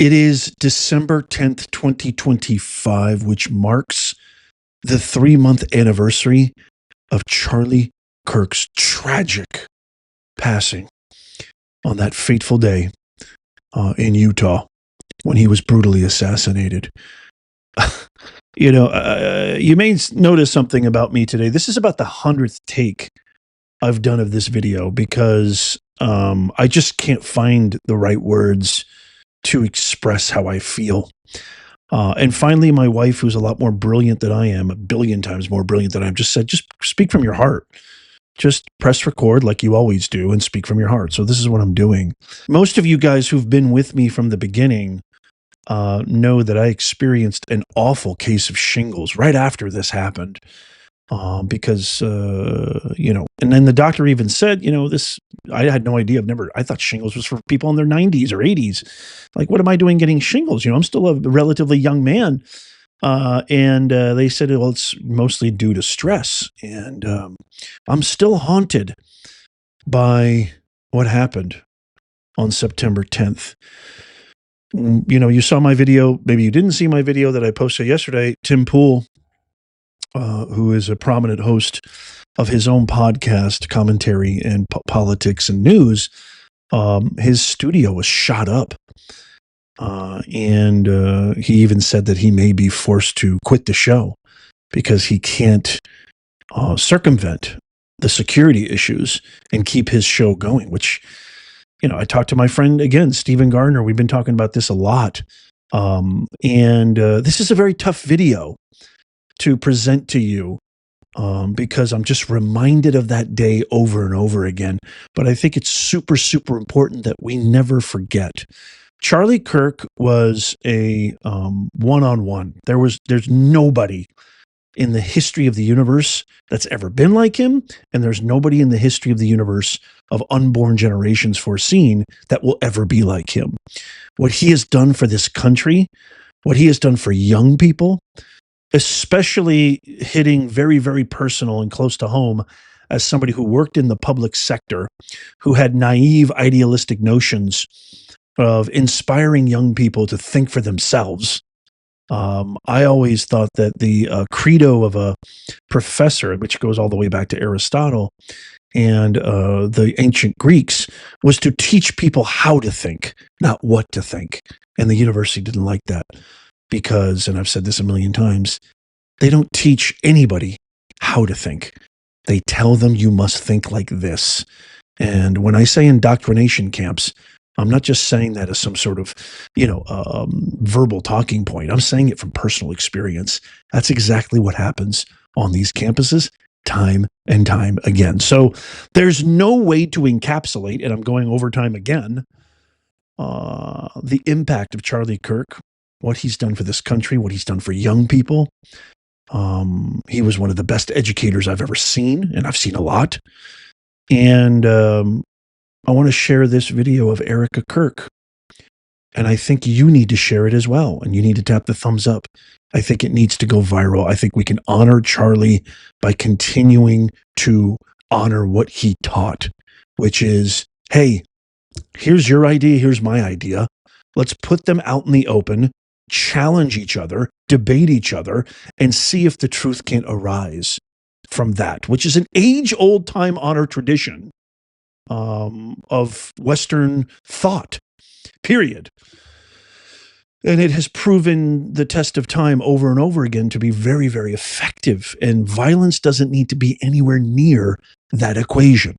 It is December 10th, 2025, which marks the 3-month anniversary of Charlie Kirk's tragic passing on that fateful day in Utah when he was brutally assassinated. You may notice something about me today. This is about the 100th take I've done of this video because I just can't find the right words to express how I feel. And finally, my wife, who's a lot more brilliant than I am, 1 billion times more brilliant than I am, just said, just speak from your heart. Just press record like you always do and speak from your heart. So this is what I'm doing. Most of you guys who've been with me from the beginning know that I experienced an awful case of shingles right after this happened. Because, and then the doctor even said, I had no idea. I thought shingles was for people in their 90s or 80s. Like, what am I doing getting shingles? I'm still a relatively young man. And they said, well, it's mostly due to stress. And I'm still haunted by what happened on September 10th. You saw my video. Maybe you didn't see my video that I posted yesterday. Tim Pool, who is a prominent host of his own podcast, Commentary and Politics and News, his studio was shot up. And he even said that he may be forced to quit the show because he can't circumvent the security issues and keep his show going, which, I talked to my friend, again, Stephen Gardner. We've been talking about this a lot. And this is a very tough video to present to you because I'm just reminded of that day over and over again. But I think it's super, super important that we never forget. Charlie Kirk was a one-on-one. There's nobody in the history of the universe that's ever been like him, and there's nobody in the history of the universe of unborn generations foreseen that will ever be like him. What he has done for this country, what he has done for young people, especially hitting very, very personal and close to home as somebody who worked in the public sector, who had naive idealistic notions of inspiring young people to think for themselves. I always thought that the credo of a professor, which goes all the way back to Aristotle and the ancient Greeks, was to teach people how to think, not what to think. And the university didn't like that because, and I've said this a million times, they don't teach anybody how to think. They tell them you must think like this. And when I say indoctrination camps, I'm not just saying that as some sort of, verbal talking point. I'm saying it from personal experience. That's exactly what happens on these campuses time and time again. So there's no way to encapsulate, and I'm going over time again, the impact of Charlie Kirk, what he's done for this country, what he's done for young people. He was one of the best educators I've ever seen, and I've seen a lot. And I want to share this video of Erika Kirk. And I think you need to share it as well. And you need to tap the thumbs up. I think it needs to go viral. I think we can honor Charlie by continuing to honor what he taught, which is, hey, here's your idea, here's my idea. Let's put them out in the open, challenge each other, debate each other, and see if the truth can't arise from that, which is an age-old, time-honored tradition of Western thought, period. And it has proven the test of time over and over again to be very, very effective. And violence doesn't need to be anywhere near that equation.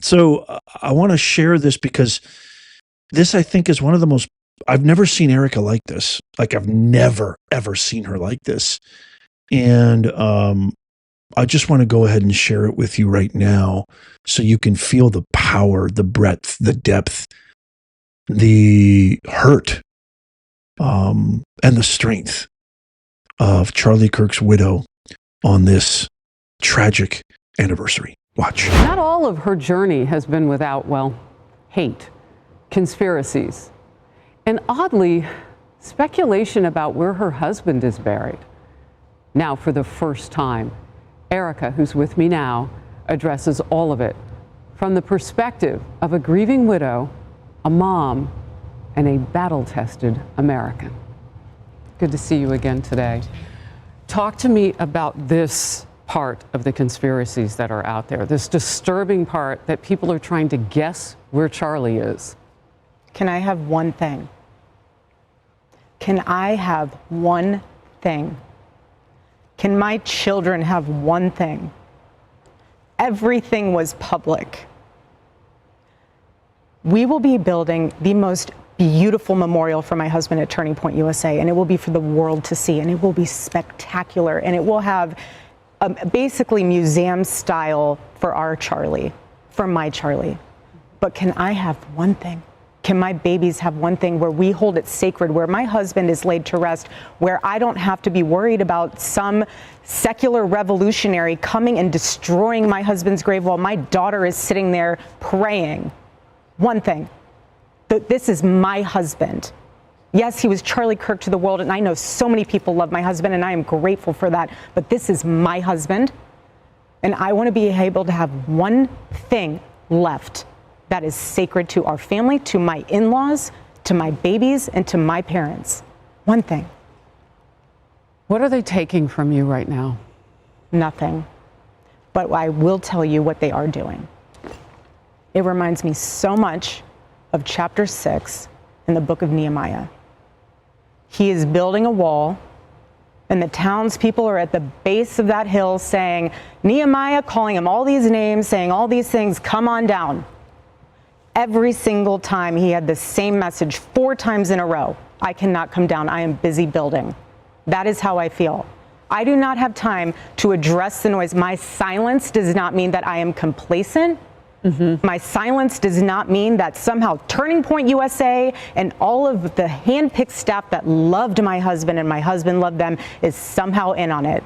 So I want to share this because this, I think, is one of the most, I've never seen Erika like this. Like, I've never, ever seen her like this. And I just want to go ahead and share it with you right now so you can feel the power, the breadth, the depth, the hurt, and the strength of Charlie Kirk's widow on this tragic anniversary. Watch. Not all of her journey has been without, hate, conspiracies, and oddly, speculation about where her husband is buried. Now, for the first time, Erika, who's with me now, addresses all of it from the perspective of a grieving widow, a mom, and a battle-tested American. Good to see you again today. Talk to me about this part of the conspiracies that are out there, this disturbing part that people are trying to guess where Charlie is. Can I have one thing? Can I have one thing? Can my children have one thing? Everything was public. We will be building the most beautiful memorial for my husband at Turning Point USA, and it will be for the world to see, and it will be spectacular, and it will have basically museum style for our Charlie, for my Charlie. But can I have one thing? Can my babies have one thing where we hold it sacred, where my husband is laid to rest, where I don't have to be worried about some secular revolutionary coming and destroying my husband's grave while my daughter is sitting there praying? One thing, that this is my husband. Yes, he was Charlie Kirk to the world, and I know so many people love my husband, and I am grateful for that, but this is my husband, and I want to be able to have one thing left that is sacred to our family, to my in-laws, to my babies, and to my parents. One thing. What are they taking from you right now? Nothing. But I will tell you what they are doing. It reminds me so much of chapter 6 in the book of Nehemiah. He is building a wall, and the townspeople are at the base of that hill saying, Nehemiah, calling him all these names, saying all these things, come on down. Every single time he had the same message 4 times in a row. I cannot come down. I am busy building. That is how I feel. I do not have time to address the noise. My silence does not mean that I am complacent. My silence does not mean that somehow Turning Point USA and all of the hand-picked staff that loved my husband and my husband loved them is somehow in on it.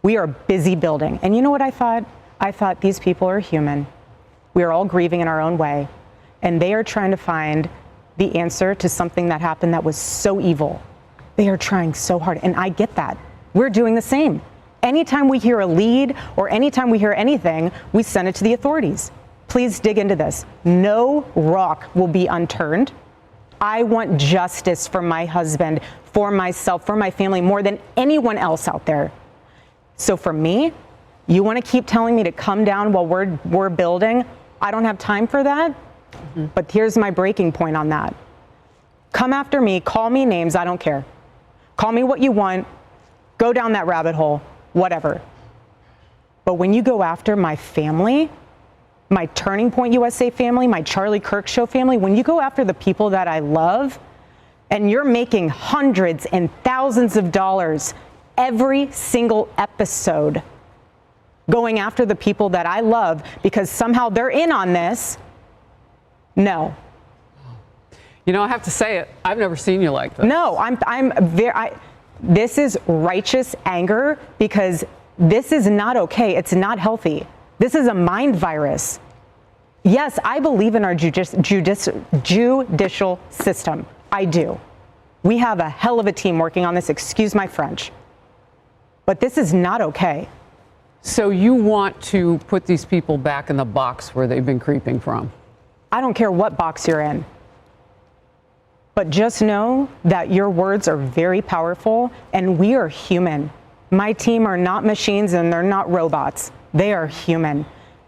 We are busy building. And you know what I thought? I thought these people are human. We are all grieving in our own way. And they are trying to find the answer to something that happened that was so evil. They are trying so hard. And I get that. We're doing the same. Anytime we hear a lead or anytime we hear anything, we send it to the authorities. Please dig into this. No rock will be unturned. I want justice for my husband, for myself, for my family, more than anyone else out there. So for me, you want to keep telling me to come down while we're building? I don't have time for that. But here's my breaking point on that. Come after me, call me names, I don't care. Call me what you want, go down that rabbit hole. Whatever. But when you go after my family, my Turning Point USA family, my Charlie Kirk Show family, when you go after the people that I love, and you're making hundreds and thousands of dollars every single episode going after the people that I love because somehow they're in on this, no. You know, I have to say it. I've never seen you like this. No, this is righteous anger because this is not okay. It's not healthy. This is a mind virus. Yes, I believe in our judicial system. I do. We have a hell of a team working on this, excuse my French. But this is not okay. So you want to put these people back in the box where they've been creeping from? I don't care what box you're in. But just know that your words are very powerful, and we are human. My team are not machines, and they're not robots. They are human.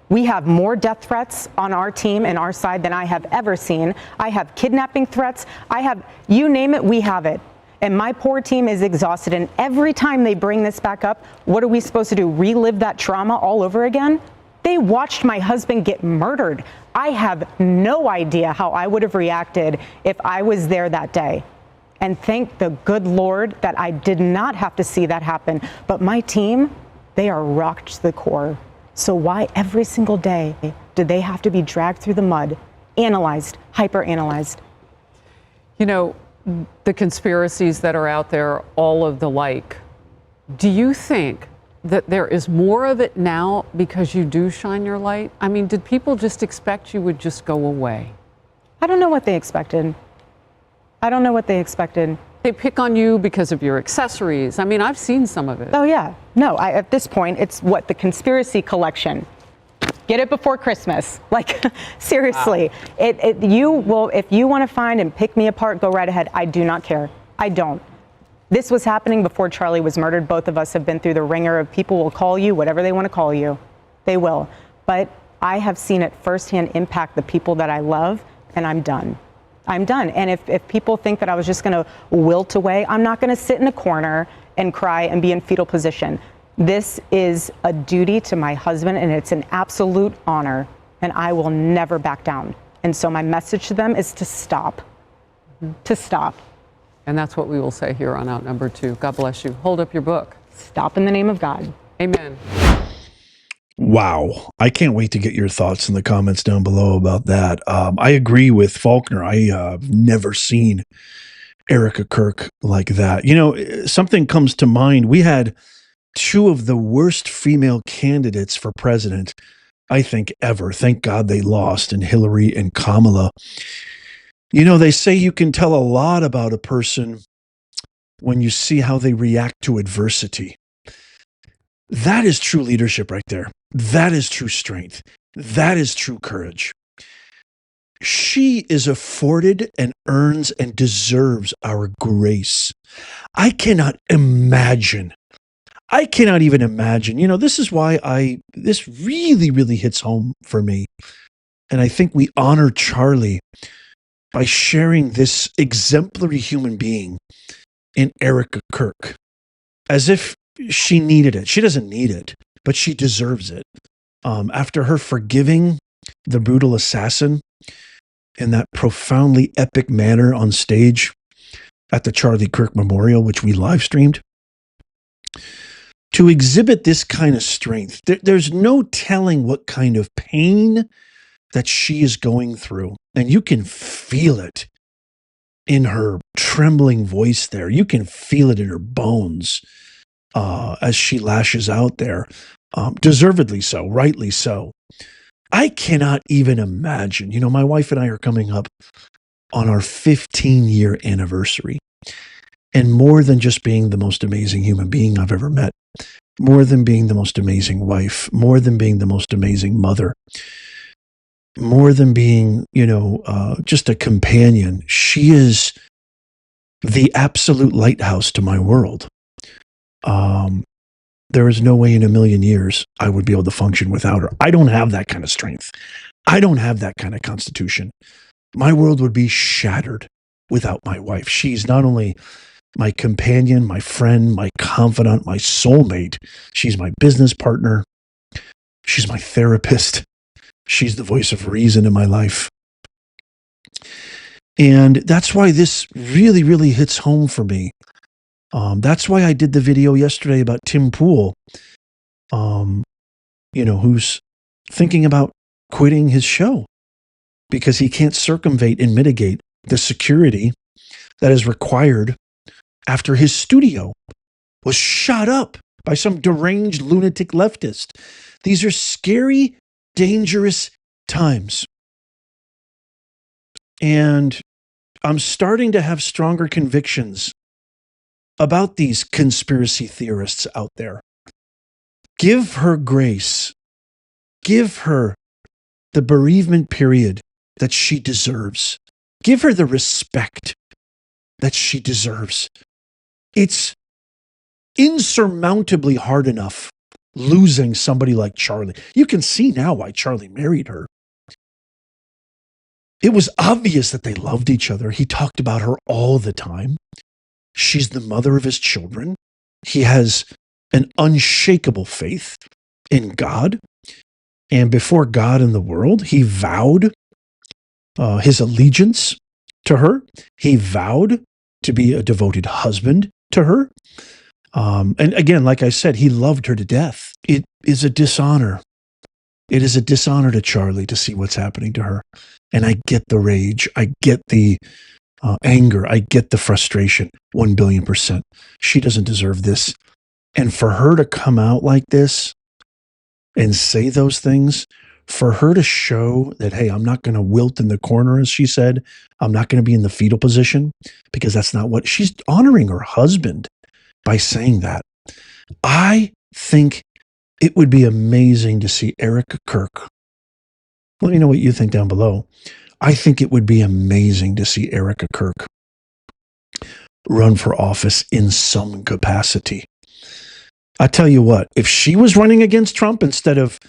We have more death threats on our team and our side than I have ever seen. I have kidnapping threats. I have, you name it, we have it. And my poor team is exhausted, and every time they bring this back up, what are we supposed to do, relive that trauma all over again? They watched my husband get murdered. I have no idea how I would have reacted if I was there that day. And thank the good Lord that I did not have to see that happen. But my team, they are rocked to the core. So why every single day do they have to be dragged through the mud, analyzed, hyper-analyzed? You know, the conspiracies that are out there, all of the like, do you think that there is more of it now because you do shine your light? I mean, did people just expect you would just go away? I don't know what they expected. I don't know what they expected. They pick on you because of your accessories. I mean, I've seen some of it. Oh, yeah. No, at this point, it's what? The conspiracy collection. Get it before Christmas. Like, seriously, you will, if you want to find and pick me apart, go right ahead. I do not care. I don't. This was happening before Charlie was murdered. Both of us have been through the ringer of people will call you whatever they want to call you. They will. But I have seen it firsthand impact the people that I love, and I'm done. I'm done. And if people think that I was just going to wilt away, I'm not going to sit in a corner and cry and be in fetal position. This is a duty to my husband, and it's an absolute honor, and I will never back down. And so my message to them is to stop. To stop. And that's what we will say here on Outnumbered 2. God bless you. Hold up your book. Stop in the name of God. Amen. Wow. I can't wait to get your thoughts in the comments down below about that. I agree with Faulkner. I have never seen Erika Kirk like that. You know, something comes to mind. We had two of the worst female candidates for president, I think, ever. Thank God they lost, in Hillary and Kamala. You know, they say you can tell a lot about a person when you see how they react to adversity. That is true leadership right there. That is true strength. That is true courage. She is afforded and earns and deserves our grace. I cannot even imagine. You know, this is why this really, really hits home for me. And I think we honor Charlie by sharing this exemplary human being in Erika Kirk, as if she needed it. She doesn't need it, but she deserves it. After her forgiving the brutal assassin in that profoundly epic manner on stage at the Charlie Kirk Memorial, which we live streamed, to exhibit this kind of strength, there's no telling what kind of pain that she is going through. And you can feel it in her trembling voice there. You can feel it in her bones as she lashes out there. Deservedly so, rightly so. I cannot even imagine. You know, my wife and I are coming up on our 15-year anniversary. And more than just being the most amazing human being I've ever met, more than being the most amazing wife, more than being the most amazing mother, more than being, just a companion, she is the absolute lighthouse to my world. There is no way in a million years I would be able to function without her. I don't have that kind of strength. I don't have that kind of constitution. My world would be shattered without my wife. She's not only my companion, my friend, my confidant, my soulmate. She's my business partner. She's my therapist. She's the voice of reason in my life. And that's why this really, really hits home for me. That's why I did the video yesterday about Tim Pool, who's thinking about quitting his show because he can't circumvent and mitigate the security that is required after his studio was shot up by some deranged lunatic leftist. These are scary, dangerous times. And I'm starting to have stronger convictions about these conspiracy theorists out there. Give her grace. Give her the bereavement period that she deserves. Give her the respect that she deserves. It's insurmountably hard enough losing somebody like Charlie. You can see now why Charlie married her. It was obvious that they loved each other. He talked about her all the time. She's the mother of his children. He has an unshakable faith in God. And before God and the world, he vowed his allegiance to her. He vowed to be a devoted husband to her. And again, like I said, he loved her to death. It is a dishonor. It is a dishonor to Charlie to see what's happening to her. And I get the rage. I get the anger. I get the frustration. 1,000,000,000%. She doesn't deserve this. And for her to come out like this and say those things, for her to show that, hey, I'm not going to wilt in the corner, as she said, I'm not going to be in the fetal position, because that's not what she's honoring her husband by saying that. I think it would be amazing to see Erika Kirk Let me know what you think down below. I think it would be amazing to see Erika Kirk run for office in some capacity. I tell you what, if she was running against Trump instead of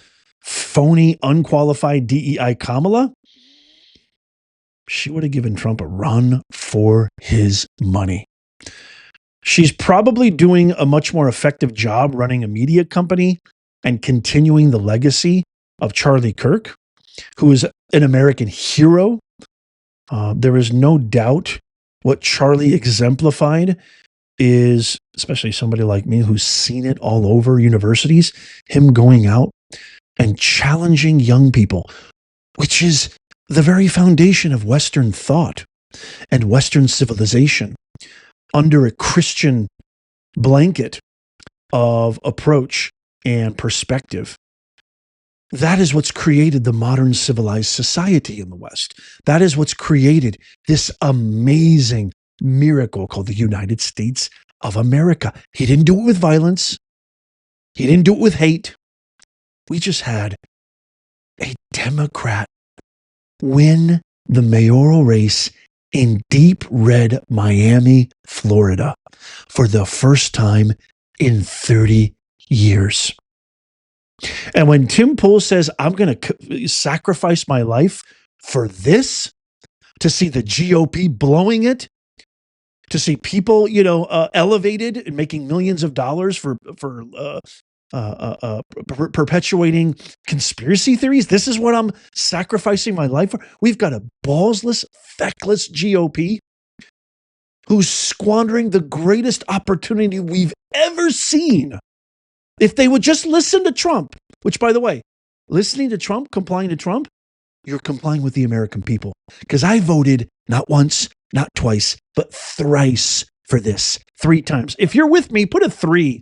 phony, unqualified DEI Kamala, she would have given Trump a run for his money. She's probably doing a much more effective job running a media company and continuing the legacy of Charlie Kirk, who is an American hero. There is no doubt what Charlie exemplified is, especially somebody like me who's seen it all over universities, him going out and challenging young people, which is the very foundation of Western thought and Western civilization, under a Christian blanket of approach and perspective. That is what's created the modern civilized society in the West. That is what's created this amazing miracle called the United States of America. He didn't do it with violence. He didn't do it with hate. We just had a Democrat win the mayoral race in deep red Miami, Florida, for the first time in 30 years. And when Tim Pool says, I'm going to sacrifice my life for this, to see the GOP blowing it, to see people, elevated and making millions of dollars for perpetuating conspiracy theories. This is what I'm sacrificing my life for. We've got a ballsless, feckless GOP who's squandering the greatest opportunity we've ever seen. If they would just listen to Trump, which, by the way, listening to Trump, complying to Trump, you're complying with the American people. Because I voted not once, not twice, but thrice for this, 3 times. If you're with me, put a 3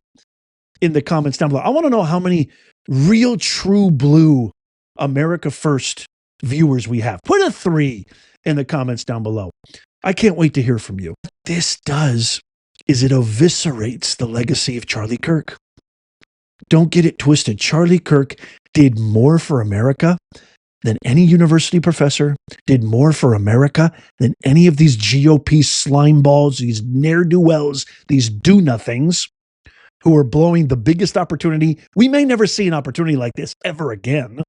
in the comments down below. I want to know how many real, true blue America First viewers we have. Put a 3 in the comments down below. I can't wait to hear from you. What this does is it eviscerates the legacy of Charlie Kirk. Don't get it twisted. Charlie Kirk did more for America than any university professor, did more for America than any of these GOP slime balls, these ne'er-do-wells, these do-nothings who are blowing the biggest opportunity. We may never see an opportunity like this ever again.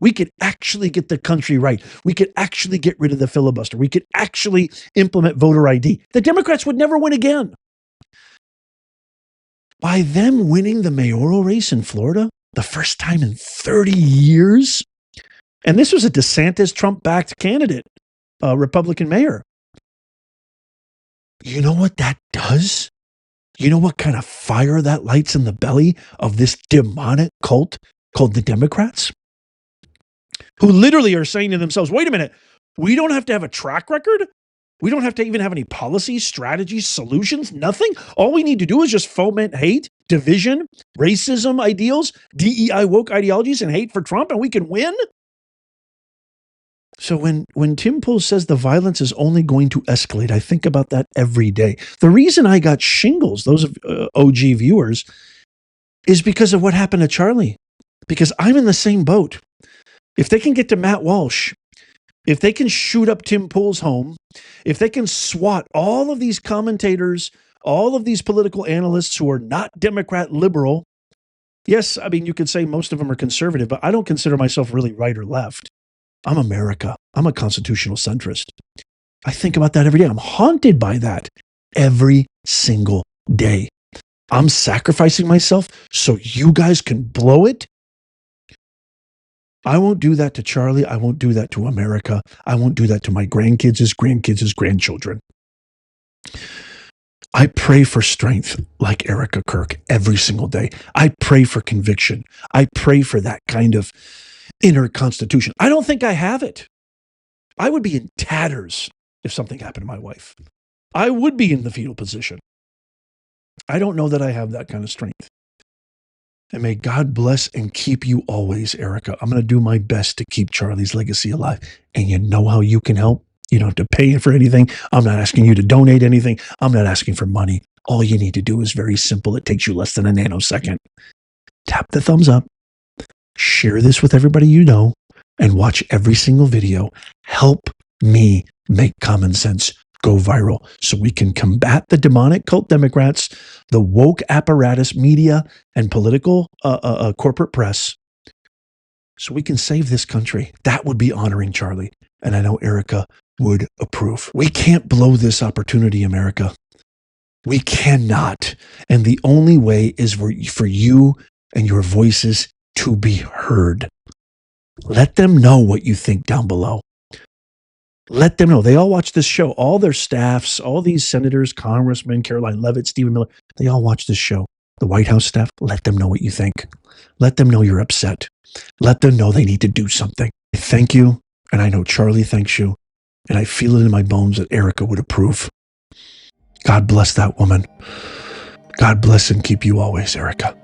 We could actually get the country right. We could actually get rid of the filibuster. We could actually implement voter ID. The Democrats would never win again. By them winning the mayoral race in Florida, the first time in 30 years, and this was a DeSantis Trump-backed candidate, Republican mayor. You know what that does? You know what kind of fire that lights in the belly of this demonic cult called the Democrats? Who literally are saying to themselves, wait a minute, we don't have to have a track record? We don't have to even have any policies, strategies, solutions, nothing. All we need to do is just foment hate, division, racism ideals, DEI woke ideologies, and hate for Trump, and we can win? So when Tim Pool says the violence is only going to escalate, I think about that every day. The reason I got shingles, those of OG viewers, is because of what happened to Charlie. Because I'm in the same boat. If they can get to Matt Walsh, if they can shoot up Tim Pool's home, if they can swat all of these commentators, all of these political analysts who are not Democrat liberal, yes, I mean, you could say most of them are conservative, but I don't consider myself really right or left. I'm America. I'm a constitutional centrist. I think about that every day. I'm haunted by that every single day. I'm sacrificing myself so you guys can blow it. I won't do that to Charlie. I won't do that to America. I won't do that to my grandkids, his grandkids, his grandchildren. I pray for strength like Erika Kirk every single day. I pray for conviction. I pray for that kind of inner constitution. I don't think I have it. I would be in tatters if something happened to my wife. I would be in the fetal position. I don't know that I have that kind of strength. And may God bless and keep you always, Erika. I'm going to do my best to keep Charlie's legacy alive. And you know how you can help? You don't have to pay for anything. I'm not asking you to donate anything. I'm not asking for money. All you need to do is very simple. It takes you less than a nanosecond. Tap the thumbs up. Share this with everybody you know. and watch every single video. Help me make common sense go viral so we can combat the demonic cult Democrats, the woke apparatus, media, and political corporate press, so we can save this country. That would be honoring Charlie. And I know Erika would approve. We can't blow this opportunity, America. We cannot. And the only way is for you and your voices to be heard. Let them know what you think down below. Let them know. They all watch this show. All their staffs, all these senators, congressmen, Caroline Leavitt, Stephen Miller, they all watch this show. The White House staff, let them know what you think. Let them know you're upset. Let them know they need to do something. I thank you, and I know Charlie thanks you, and I feel it in my bones that Erika would approve. God bless that woman. God bless and keep you always, Erika.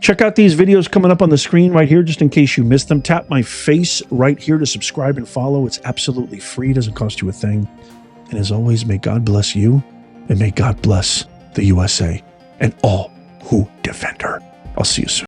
Check out these videos coming up on the screen right here, just in case you missed them. Tap my face right here to subscribe and follow. It's absolutely free. It doesn't cost you a thing. And as always, may God bless you, and may God bless the USA and all who defend her. I'll see you soon.